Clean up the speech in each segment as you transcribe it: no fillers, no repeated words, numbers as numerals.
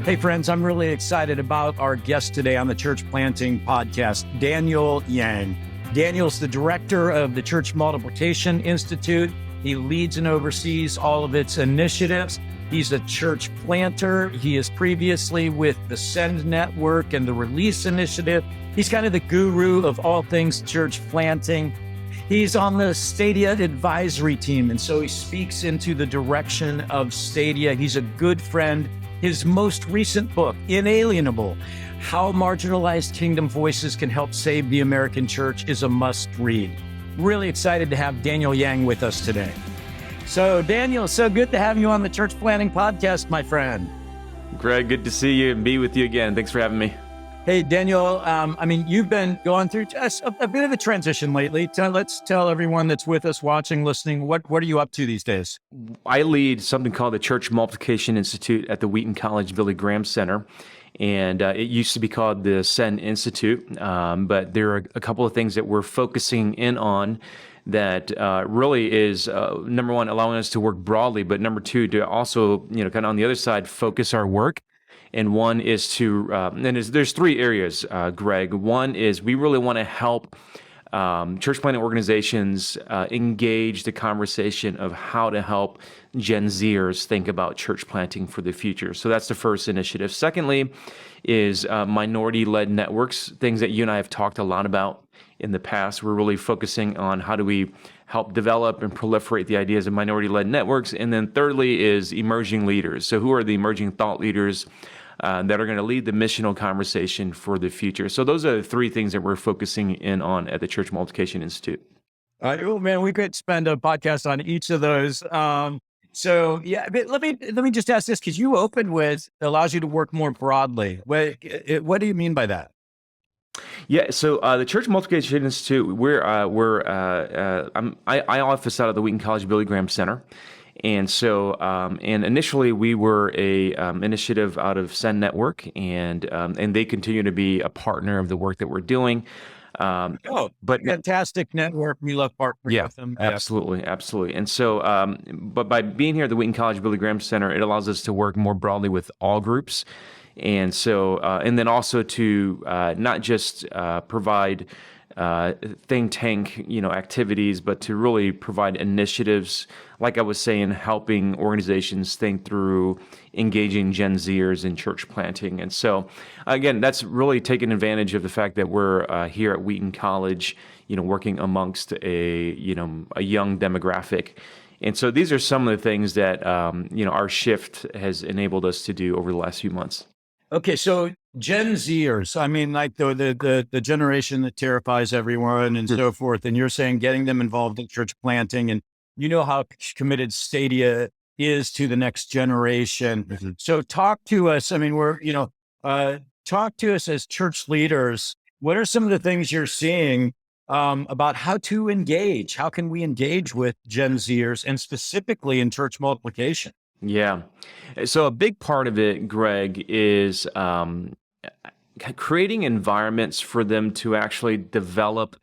Hey, friends, I'm really excited about our guest today on the Church Planting Podcast, Daniel Yang. Daniel's the director of the Church Multiplication Institute. He leads and oversees all of its initiatives. He's a church planter. He is previously with the Send Network and the Release Initiative. He's kind of the guru of all things church planting. He's on the Stadia advisory team, and so he speaks into the direction of Stadia. He's a good friend. His most recent book, Inalienable, How Marginalized Kingdom Voices Can Help Save the American Church, is a must-read. Really excited to have Daniel Yang with us today. So, Daniel, so good to have you on the Church Planting Podcast, my friend. Greg, good to see you and be with you again. Thanks for having me. Hey, Daniel, you've been going through just a bit of a transition lately. Let's tell everyone that's with us, watching, listening, what are you up to these days? I lead something called the Church Multiplication Institute at the Wheaton College Billy Graham Center. And it used to be called the Send Institute, but there are a couple of things that we're focusing in on that really is, number one, allowing us to work broadly, but number two, to also, kind of on the other side, focus our work. And one is to, there's three areas, Greg. One is we really want to help church planting organizations engage the conversation of how to help Gen Zers think about church planting for the future. So that's the first initiative. Secondly is minority-led networks, things that you and I have talked a lot about in the past. We're really focusing on how do we help develop and proliferate the ideas of minority-led networks. And then thirdly is emerging leaders. So who are the emerging thought leaders that are going to lead the missional conversation for the future? So those are the three things that we're focusing in on at the Church Multiplication Institute. Oh man, we could spend a podcast on each of those. So yeah, but let me just ask this, because you opened with allows you to work more broadly. What do you mean by that? Yeah, so the Church Multiplication Institute, I office out of the Wheaton College Billy Graham Center. And so, and initially we were a initiative out of Send Network, and they continue to be a partner of the work that we're doing. But fantastic network. We love partnering with them. Absolutely. And so, but by being here at the Wheaton College Billy Graham Center, it allows us to work more broadly with all groups. And so, and then also to not just provide think tank, activities, but to really provide initiatives, like I was saying, helping organizations think through engaging Gen Zers in church planting. And so, again, that's really taking advantage of the fact that we're here at Wheaton College, working amongst a young demographic. And so these are some of the things that, our shift has enabled us to do over the last few months. Okay, so Gen Zers, like the generation that terrifies everyone and so forth, and you're saying getting them involved in church planting, and you know how committed Stadia is to the next generation. Mm-hmm. So talk to us. Talk to us as church leaders. What are some of the things you're seeing about how to engage? How can we engage with Gen Zers, and specifically in church multiplication? Yeah. So a big part of it, Greg, is creating environments for them to actually develop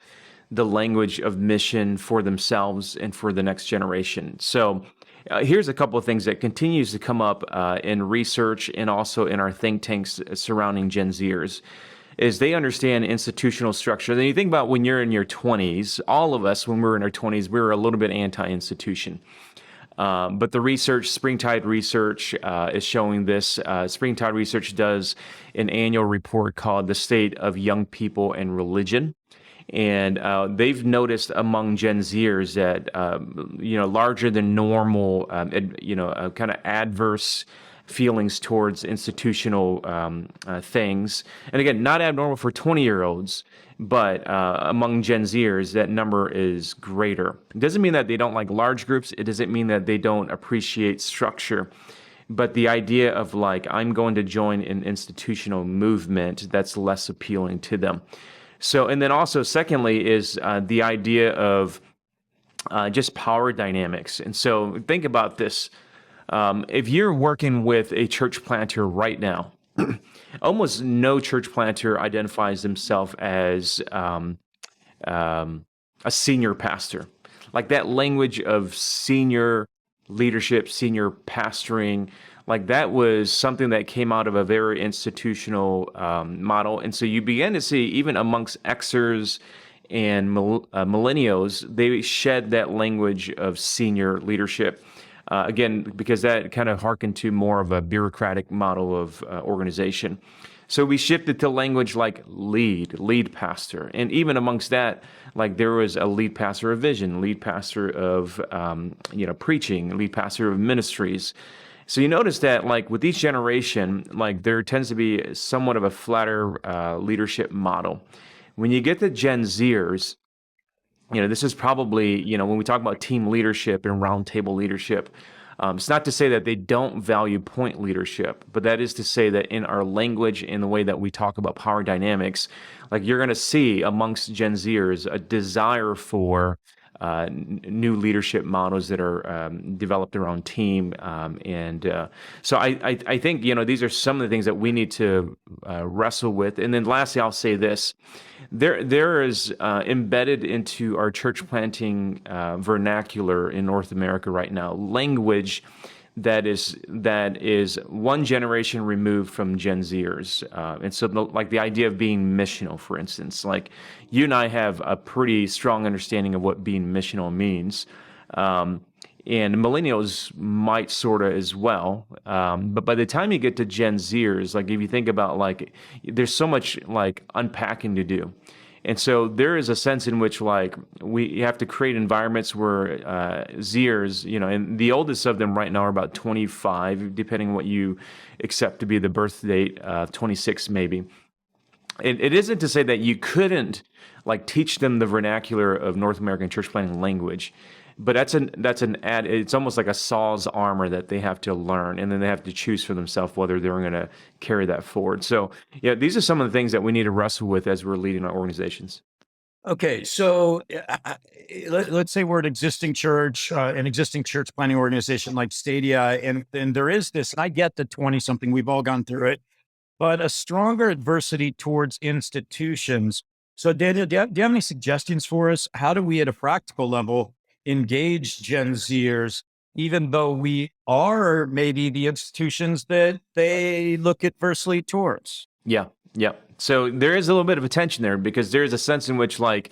the language of mission for themselves and for the next generation. So here's a couple of things that continues to come up in research and also in our think tanks surrounding Gen Zers. Is they understand institutional structure. Then you think about when you're in your 20s, all of us, when we were in our 20s, we were a little bit anti-institution. But the research, Springtide Research, is showing this. Springtide Research does an annual report called The State of Young People and Religion. And they've noticed among Gen Zers that, larger than normal, kind of adverse feelings towards institutional things. And again, not abnormal for 20-year-olds, but among Gen Zers, that number is greater. It doesn't mean that they don't like large groups. It doesn't mean that they don't appreciate structure. But the idea of I'm going to join an institutional movement, that's less appealing to them. So, and then also secondly is the idea of just power dynamics. And so think about this. If you're working with a church planter right now, almost no church planter identifies themselves as a senior pastor. Like that language of senior leadership, senior pastoring, like that was something that came out of a very institutional model. And so you began to see, even amongst Xers and millennials, they shed that language of senior leadership. Again, because that kind of harkened to more of a bureaucratic model of organization. So we shifted to language like lead pastor. And even amongst that, like there was a lead pastor of vision, lead pastor of, preaching, lead pastor of ministries. So you notice that like with each generation, like there tends to be somewhat of a flatter leadership model. When you get to Gen Zers, this is probably, when we talk about team leadership and roundtable leadership, it's not to say that they don't value point leadership, but that is to say that in our language, in the way that we talk about power dynamics, like you're going to see amongst Gen Zers a desire for new leadership models that are developed around team. So I think, these are some of the things that we need to wrestle with. And then lastly, I'll say this. There is embedded into our church planting vernacular in North America right now language that is one generation removed from Gen Zers. And so like the idea of being missional, for instance, like you and I have a pretty strong understanding of what being missional means. And millennials might sort of as well. But by the time you get to Gen Zers, like if you think about like, there's so much like unpacking to do. And so there is a sense in which like we have to create environments where Zers, and the oldest of them right now are about 25, depending on what you accept to be the birth date, 26 maybe. It isn't to say that you couldn't like teach them the vernacular of North American church planting language, but it's almost like a saw's armor that they have to learn, and then they have to choose for themselves whether they're going to carry that forward. So yeah, these are some of the things that we need to wrestle with as we're leading our organizations. Okay, so let's say we're an existing church planning organization like Stadia, and there is this, and I get the 20-something, we've all gone through it, but a stronger adversity towards institutions. So Daniel, do you have any suggestions for us? How do we at a practical level engage Gen Zers, even though we are maybe the institutions that they look adversely towards? Yeah. So there is a little bit of a tension there because there is a sense in which like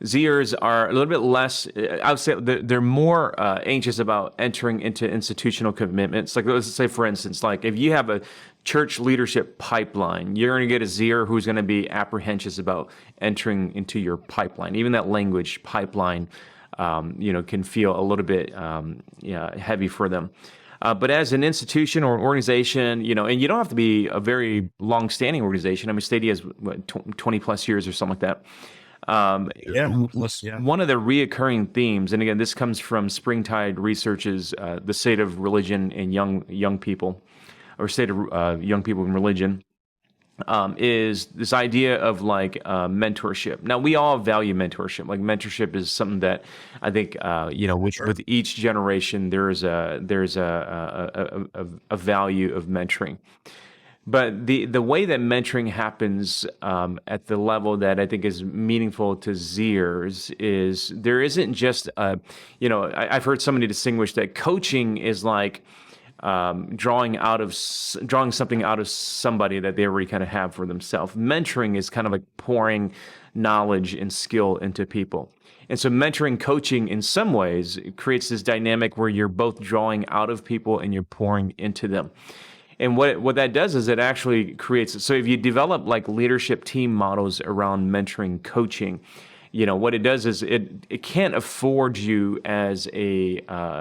Zers are a little bit less, I would say they're more anxious about entering into institutional commitments. Like let's say, for instance, like if you have a church leadership pipeline, you're going to get a Zer who's going to be apprehensive about entering into your pipeline. Even that language pipeline, can feel a little bit heavy for them. But as an institution or an organization, and you don't have to be a very long-standing organization. I mean, Stadia is 20 plus years or something like that. One of the reoccurring themes, and again, this comes from Springtide Research's The State of Religion and Young People, or State of Young People in Religion, is this idea of like mentorship. Now, we all value mentorship. Like mentorship is something that I think with each generation there's a value of mentoring. But the way that mentoring happens at the level that I think is meaningful to Zers is there isn't just I've heard somebody distinguish that coaching is like drawing something out of somebody that they already kind of have for themselves. Mentoring is kind of like pouring knowledge and skill into people. And so mentoring coaching in some ways creates this dynamic where you're both drawing out of people and you're pouring into them. And what that does is it actually creates, so if you develop like leadership team models around mentoring coaching, what it does is it can't afford you as a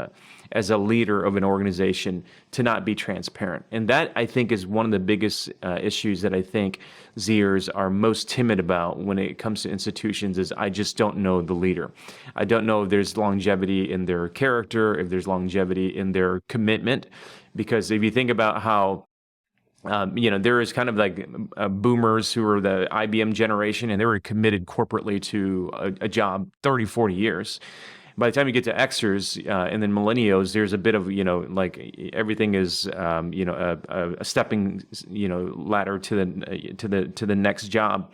leader of an organization to not be transparent. And that, I think, is one of the biggest issues that I think Zers are most timid about when it comes to institutions is I just don't know the leader. I don't know if there's longevity in their character, if there's longevity in their commitment. Because if you think about how there is kind of like boomers who are the IBM generation, and they were committed corporately to a job 30, 40 years. By the time you get to Xers and then millennials, there's a bit of, like everything is, a stepping, ladder to the next job.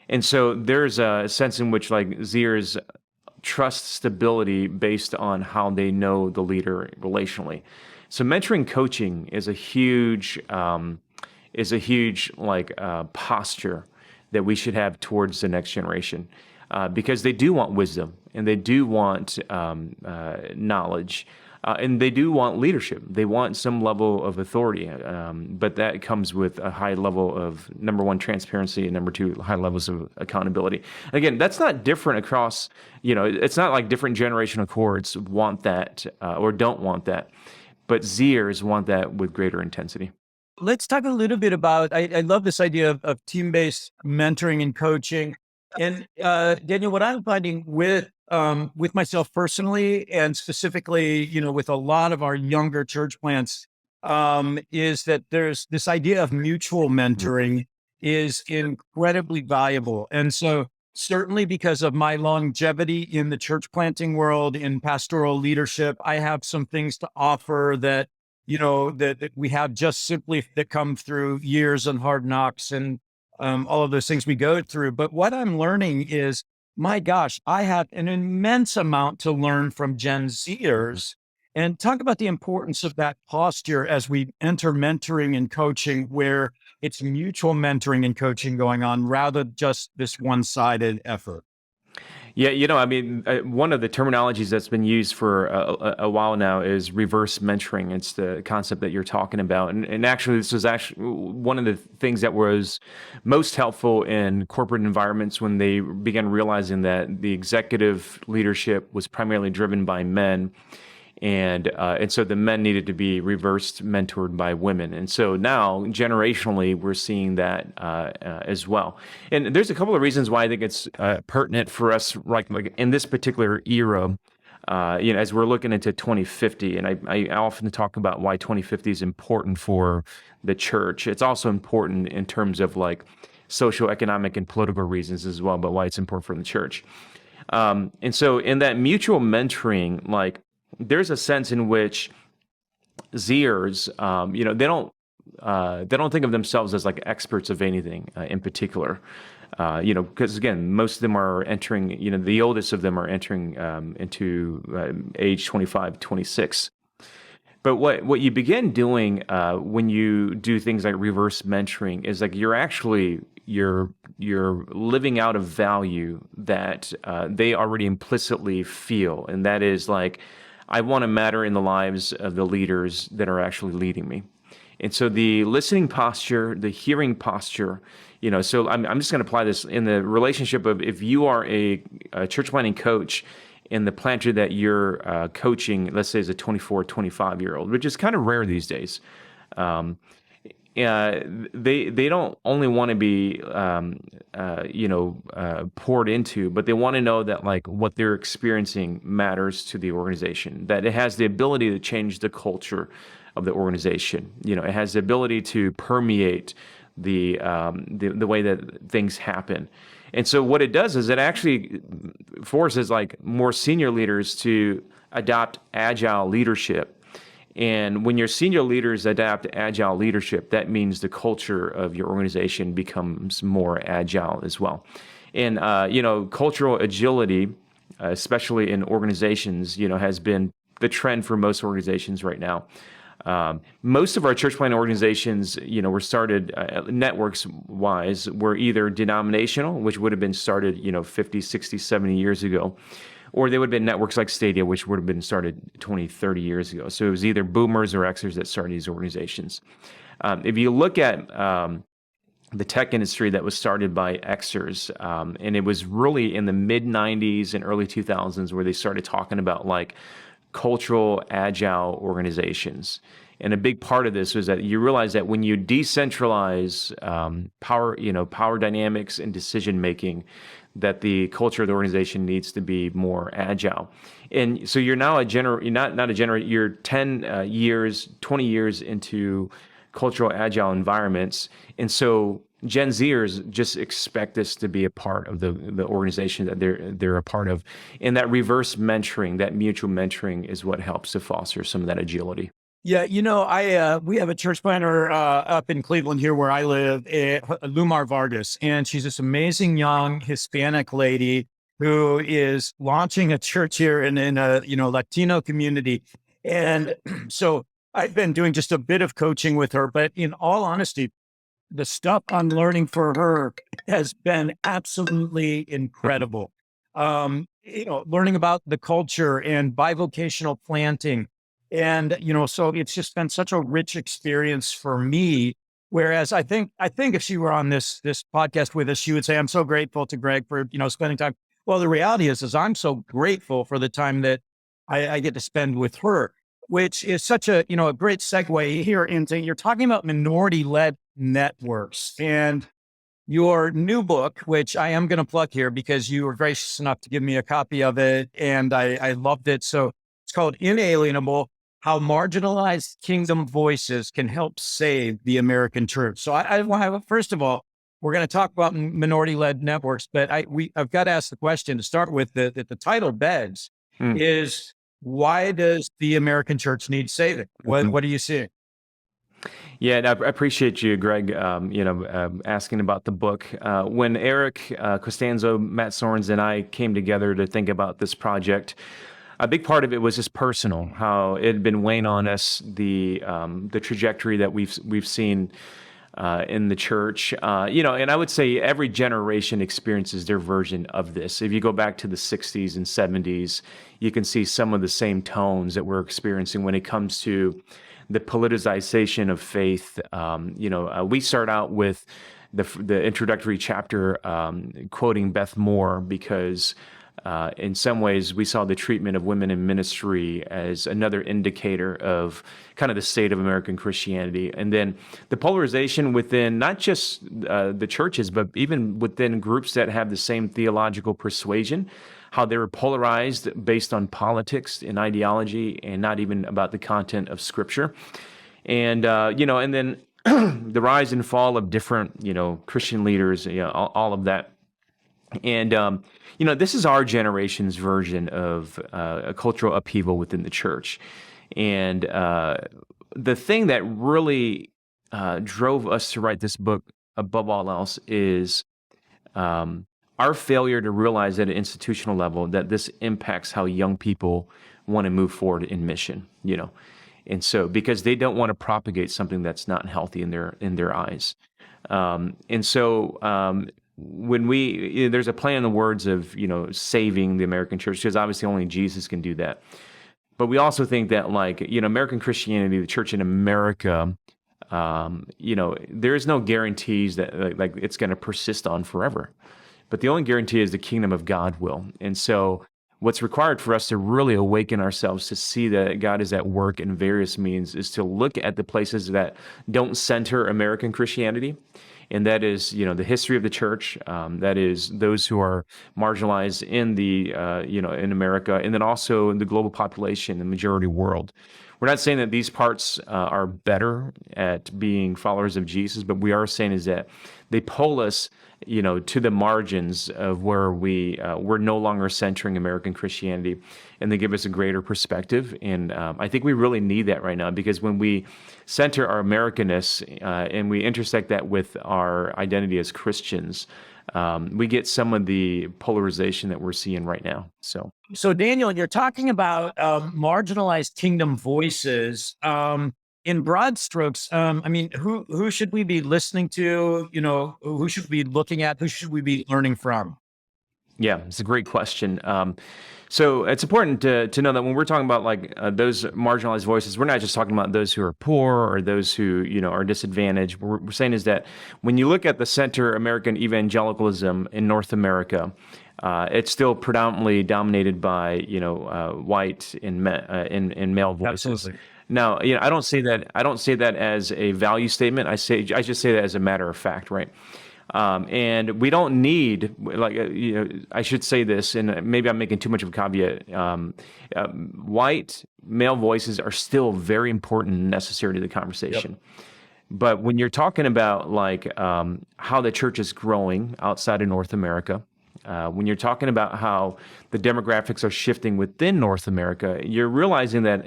And so there's a sense in which like Zers trust stability based on how they know the leader relationally. So mentoring coaching is a huge posture that we should have towards the next generation, because they do want wisdom and they do want knowledge. And they do want leadership. They want some level of authority, but that comes with a high level of, number one, transparency, and number two, high levels of accountability. Again, that's not different across, it's not like different generational cohorts want that or don't want that, but Zers want that with greater intensity. Let's talk a little bit about, I love this idea of team-based mentoring and coaching. And Daniel, what I'm finding with myself personally, and specifically, with a lot of our younger church plants, is that there's this idea of mutual mentoring is incredibly valuable. And so certainly because of my longevity in the church planting world, in pastoral leadership, I have some things to offer that, that we have just simply that come through years and hard knocks and all of those things we go through. But what I'm learning is, my gosh, I have an immense amount to learn from Gen Zers, and talk about the importance of that posture as we enter mentoring and coaching, where it's mutual mentoring and coaching going on rather than just this one-sided effort. Yeah, one of the terminologies that's been used for a while now is reverse mentoring. It's the concept that you're talking about. And actually, this was actually one of the things that was most helpful in corporate environments when they began realizing that the executive leadership was primarily driven by men. And so the men needed to be reversed mentored by women. And so now, generationally, we're seeing that as well. And there's a couple of reasons why I think it's pertinent for us, like in this particular era, as we're looking into 2050. And I often talk about why 2050 is important for the church. It's also important in terms of like social, economic, and political reasons as well, but why it's important for the church. And so in that mutual mentoring, there's a sense in which Zers, they don't think of themselves as like experts of anything in particular, because again, most of them are entering, the oldest of them are entering into age 25, 26. But what you begin doing when you do things like reverse mentoring is like you're living out a value that they already implicitly feel, and that is like, I want to matter in the lives of the leaders that are actually leading me. And so the listening posture, the hearing posture, so I'm just going to apply this in the relationship of, if you are a church planting coach and the planter that you're coaching, let's say, is a 24, 25-year-old, which is kind of rare these days. They don't only want to be, poured into, but they want to know that like what they're experiencing matters to the organization, that it has the ability to change the culture of the organization. It has the ability to permeate the way that things happen. And so what it does is it actually forces like more senior leaders to adopt agile leadership. And when your senior leaders adapt agile leadership, that means the culture of your organization becomes more agile as well. And, cultural agility, especially in organizations, has been the trend for most organizations right now. Most of our church planting organizations, were started networks wise, were either denominational, which would have been started, 50, 60, 70 years ago, or they would have been networks like Stadia, which would have been started 20, 30 years ago. So it was either boomers or Xers that started these organizations. If you look at the tech industry that was started by Xers, and it was really in the mid-90s and early 2000s where they started talking about like cultural agile organizations. And a big part of this was that you realize that when you decentralize power dynamics and decision making, that the culture of the organization needs to be more agile. And so you're now you're 10 years, 20 years into cultural agile environments. And so Gen Zers just expect this to be a part of the organization that they're a part of. And that reverse mentoring, that mutual mentoring, is what helps to foster some of that agility. Yeah, we have a church planter up in Cleveland here where I live, Lumar Vargas, and she's this amazing young Hispanic lady who is launching a church here in a Latino community. And so I've been doing just a bit of coaching with her, but in all honesty, the stuff I'm learning for her has been absolutely incredible. Learning about the culture and bivocational planting. And, so it's just been such a rich experience for me. Whereas I think if she were on this podcast with us, she would say, I'm so grateful to Greg for, spending time. Well, the reality is I'm so grateful for the time that I get to spend with her, which is such a great segue here into, you're talking about minority-led networks and your new book, which I am going to plug here because you were gracious enough to give me a copy of it and I loved it. So it's called Inalienable: How Marginalized Kingdom Voices Can Help Save the American Church. So I want to, first of all, we're going to talk about minority-led networks, but I've got to ask the question to start with that the title begs is, why does the American church need saving? What do you see? Yeah, and I appreciate you, Greg, asking about the book. When Eric Costanzo, Matt Sorens, and I came together to think about this project, a big part of it was just personal, how it had been weighing on us, the trajectory that we've seen in the church. And I would say every generation experiences their version of this. If you go back to the 60s and 70s, you can see some of the same tones that we're experiencing when it comes to the politicization of faith. We start out with the introductory chapter quoting Beth Moore because in some ways we saw the treatment of women in ministry as another indicator of kind of the state of American Christianity. And then the polarization within not just the churches, but even within groups that have the same theological persuasion, how they were polarized based on politics and ideology and not even about the content of Scripture. And, and then the rise and fall of different, Christian leaders, all of that. And, this is our generation's version of a cultural upheaval within the church. And the thing that really drove us to write this book above all else is our failure to realize at an institutional level that this impacts how young people want to move forward in mission, and so because they don't want to propagate something that's not healthy in their eyes. When there's a play on the words of, saving the American church, because obviously only Jesus can do that. But we also think that American Christianity, the church in America, there's no guarantees that it's going to persist on forever. But the only guarantee is the kingdom of God will. And so what's required for us to really awaken ourselves to see that God is at work in various means is to look at the places that don't center American Christianity. And that is, the history of the church. That is those who are marginalized in in America, and then also in the global population, the majority world. We're not saying that these parts are better at being followers of Jesus, but we are saying is that they pull us, to the margins of where we're no longer centering American Christianity, and they give us a greater perspective. And I think we really need that right now, because when we center our Americanness and we intersect that with our identity as Christians, we get some of the polarization that we're seeing right now. So Daniel, you're talking about marginalized kingdom voices. In broad strokes, who should we be listening to? Who should we be looking at? Who should we be learning from? Yeah, it's a great question. So it's important to know that when we're talking about those marginalized voices, we're not just talking about those who are poor or those who are disadvantaged. What we're saying is that when you look at the center American evangelicalism in North America, it's still predominantly dominated by white and male voices. Absolutely. Now, I don't say that as a value statement. I just say that as a matter of fact, right? And we don't need, I should say this, and maybe I'm making too much of a caveat. White male voices are still very important and necessary to the conversation. Yep. But when you're talking about how the church is growing outside of North America, when you're talking about how the demographics are shifting within North America, you're realizing that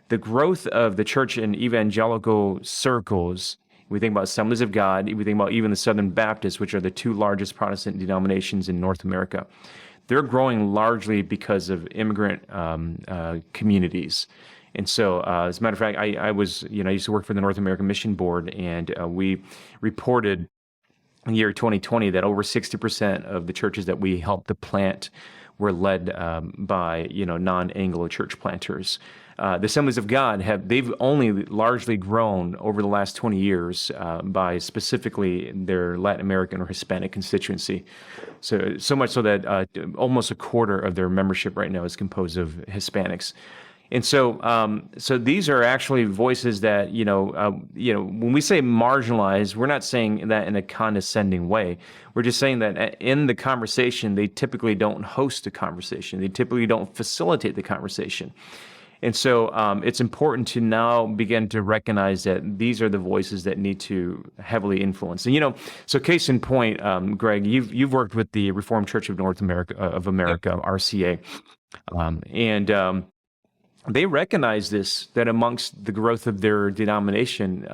the growth of the church in evangelical circles. We think about Assemblies of God. We think about even the Southern Baptists, which are the two largest Protestant denominations in North America. They're growing largely because of immigrant communities. And so, as a matter of fact, I was, I used to work for the North American Mission Board, and we reported in the year 2020 that over 60% of the churches that we helped to plant were led by, non-Anglo church planters. The Assemblies of God they've only largely grown over the last 20 years by specifically their Latin American or Hispanic constituency. So much so that almost a quarter of their membership right now is composed of Hispanics. And so these are actually voices that, when we say marginalized, we're not saying that in a condescending way. We're just saying that in the conversation, they typically don't host a conversation. They typically don't facilitate the conversation. And so it's important to now begin to recognize that these are the voices that need to heavily influence. And, so case in point, Greg, you've worked with the Reformed Church of North America, RCA. And they recognize that amongst the growth of their denomination,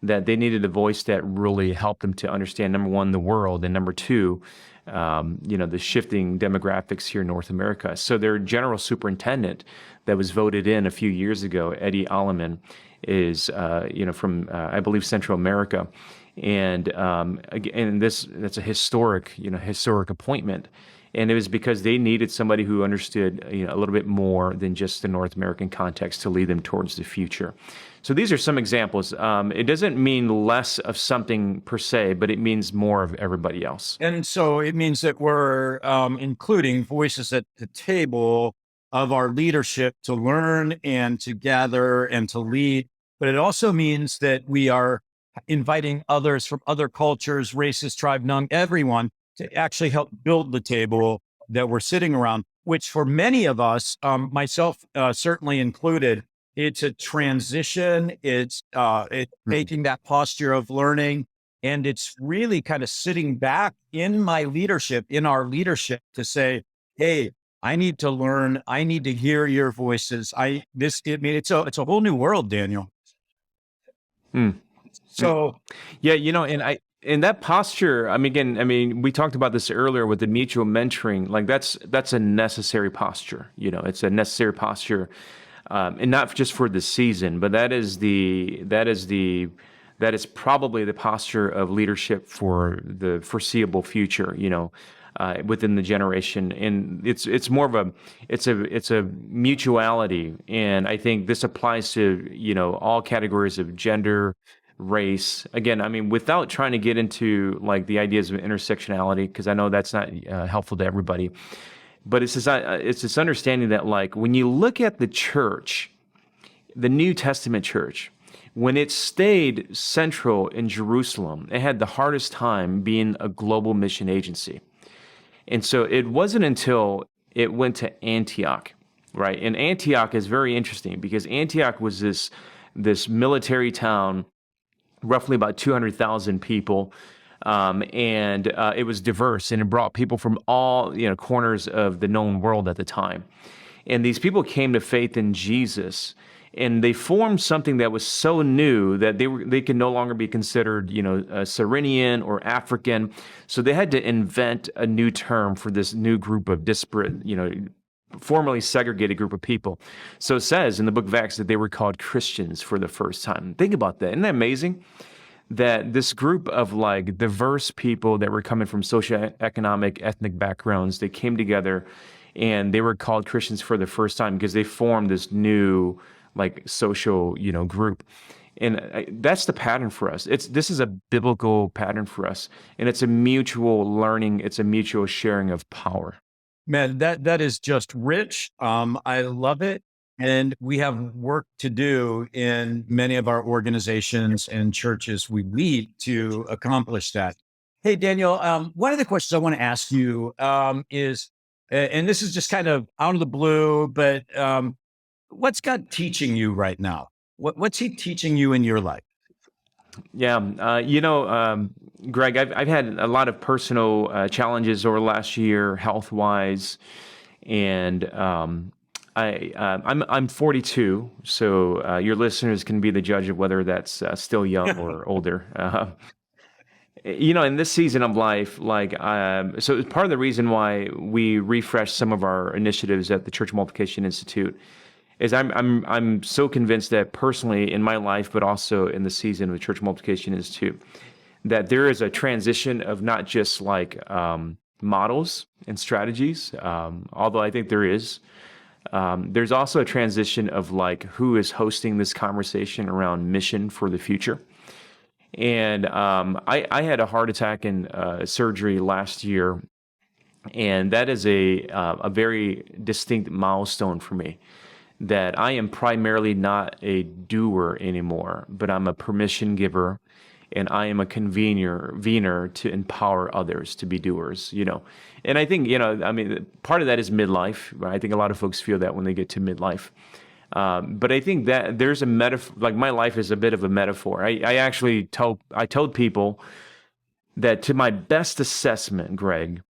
that they needed a voice that really helped them to understand, number one, the world, and number two, the shifting demographics here in North America. So their general superintendent that was voted in a few years ago, Eddie Alleman, is from I believe Central America, and that's a historic appointment. And it was because they needed somebody who understood a little bit more than just the North American context to lead them towards the future. So these are some examples. It doesn't mean less of something per se, but it means more of everybody else. And so it means that we're including voices at the table of our leadership to learn and to gather and to lead. But it also means that we are inviting others from other cultures, races, tribe, none, everyone, to actually help build the table that we're sitting around, which for many of us, myself certainly included, it's a transition. It's taking that posture of learning, and it's really kind of sitting back in our leadership to say, hey, I need to learn. I need to hear your voices. It's a whole new world, Daniel. So, yeah, in that posture, we talked about this earlier with the mutual mentoring. Like that's a necessary posture. It's a necessary posture, and not just for the season, but that is probably the posture of leadership for the foreseeable future. Within the generation, and it's more of a mutuality, and I think this applies to all categories of gender, race. Again, without trying to get into like the ideas of intersectionality, because I know that's not helpful to everybody, but it's this understanding that like when you look at the church, the New Testament church, when it stayed central in Jerusalem, it had the hardest time being a global mission agency. And so it wasn't until it went to Antioch, right? And Antioch is very interesting because Antioch was this military town, roughly about 200,000 people, and it was diverse, and it brought people from all corners of the known world at the time. And these people came to faith in Jesus, and they formed something that was so new that they could no longer be considered, Cyrenian or African. So they had to invent a new term for this new group of disparate, formerly segregated group of people. So it says in the book of Acts that they were called Christians for the first time. Think about that. Isn't that amazing? That this group of like diverse people that were coming from socioeconomic, ethnic backgrounds, they came together and they were called Christians for the first time because they formed this new like social, group. And that's the pattern for us. This is a biblical pattern for us. And it's a mutual learning. It's a mutual sharing of power. Man, that is just rich. I love it. And we have work to do in many of our organizations and churches we lead to accomplish that. Hey, Daniel, one of the questions I want to ask you is, and this is just kind of out of the blue, but what's God teaching you right now? What's he teaching you in your life? Yeah, Greg, I've had a lot of personal challenges over the last year, health-wise, and I'm 42, so your listeners can be the judge of whether that's still young or older. In this season of life, so part of the reason why we refreshed some of our initiatives at the Church Multiplication Institute is I'm so convinced that personally in my life, but also in the season of church multiplication institute, that there is a transition of not just like models and strategies, although I think there is. There's also a transition of like who is hosting this conversation around mission for the future. And I had a heart attack and surgery last year, and that is a very distinct milestone for me. That I am primarily not a doer anymore, but I'm a permission giver, and I am a convener to empower others to be doers, And I think, I mean, part of that is midlife. Right? I think a lot of folks feel that when they get to midlife. But I think that there's a metaphor, like my life is a bit of a metaphor. I actually told people that to my best assessment, Greg,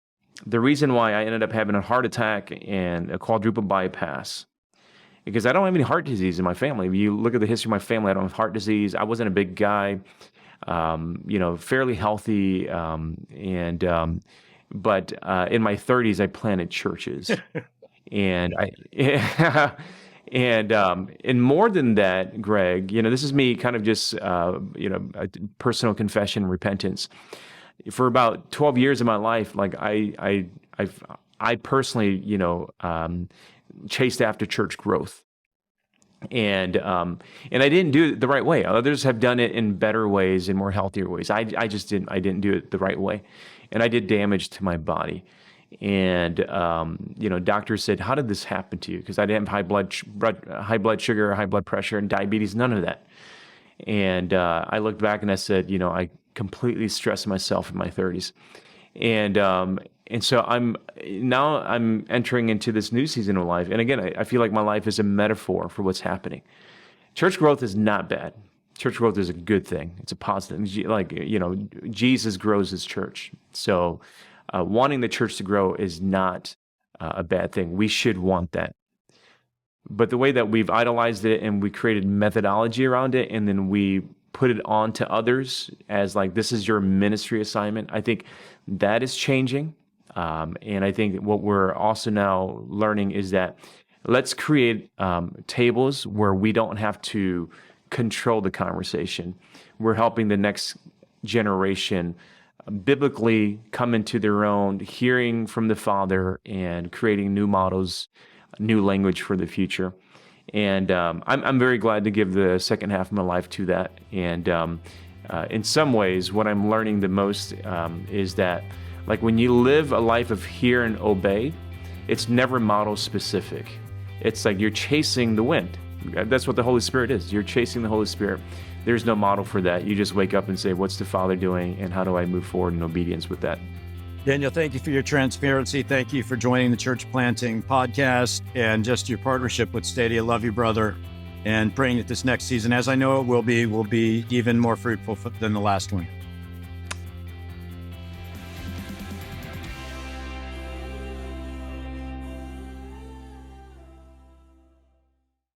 the reason why I ended up having a heart attack and a quadruple bypass, because I don't have any heart disease in my family. If you look at the history of my family, I don't have heart disease. I wasn't a big guy, fairly healthy. But in my 30s, I planted churches. And and more than that, Greg, this is me kind of just, a personal confession, repentance. For about 12 years of my life, like I personally, chased after church growth. And I didn't do it the right way. Others have done it in better ways, in more healthier ways. I didn't do it the right way. And I did damage to my body. And, doctors said, how did this happen to you? Because I didn't have high blood sugar, high blood pressure, and diabetes, none of that. And I looked back and I said, I completely stressed myself in my 30s. And so I'm entering into this new season of life. And again, I feel like my life is a metaphor for what's happening. Church growth is not bad. Church growth is a good thing. It's a positive. Like, Jesus grows his church. So wanting the church to grow is not a bad thing. We should want that. But the way that we've idolized it and we created methodology around it, and then we put it on to others as like, this is your ministry assignment, I think that is changing. And I think what we're also now learning is that let's create tables where we don't have to control the conversation. We're helping the next generation biblically come into their own, hearing from the Father and creating new models, new language for the future. And I'm very glad to give the second half of my life to that. And in some ways, what I'm learning the most is that, like, when you live a life of hear and obey, it's never model specific. It's like you're chasing the wind. That's what the Holy Spirit is. You're chasing the Holy Spirit. There's no model for that. You just wake up and say, what's the Father doing, and how do I move forward in obedience with that? Daniel, thank you for your transparency. Thank you for joining the Church Planting podcast and just your partnership with Stadia. Love you, brother. And praying that this next season, as I know it will be even more fruitful than the last one.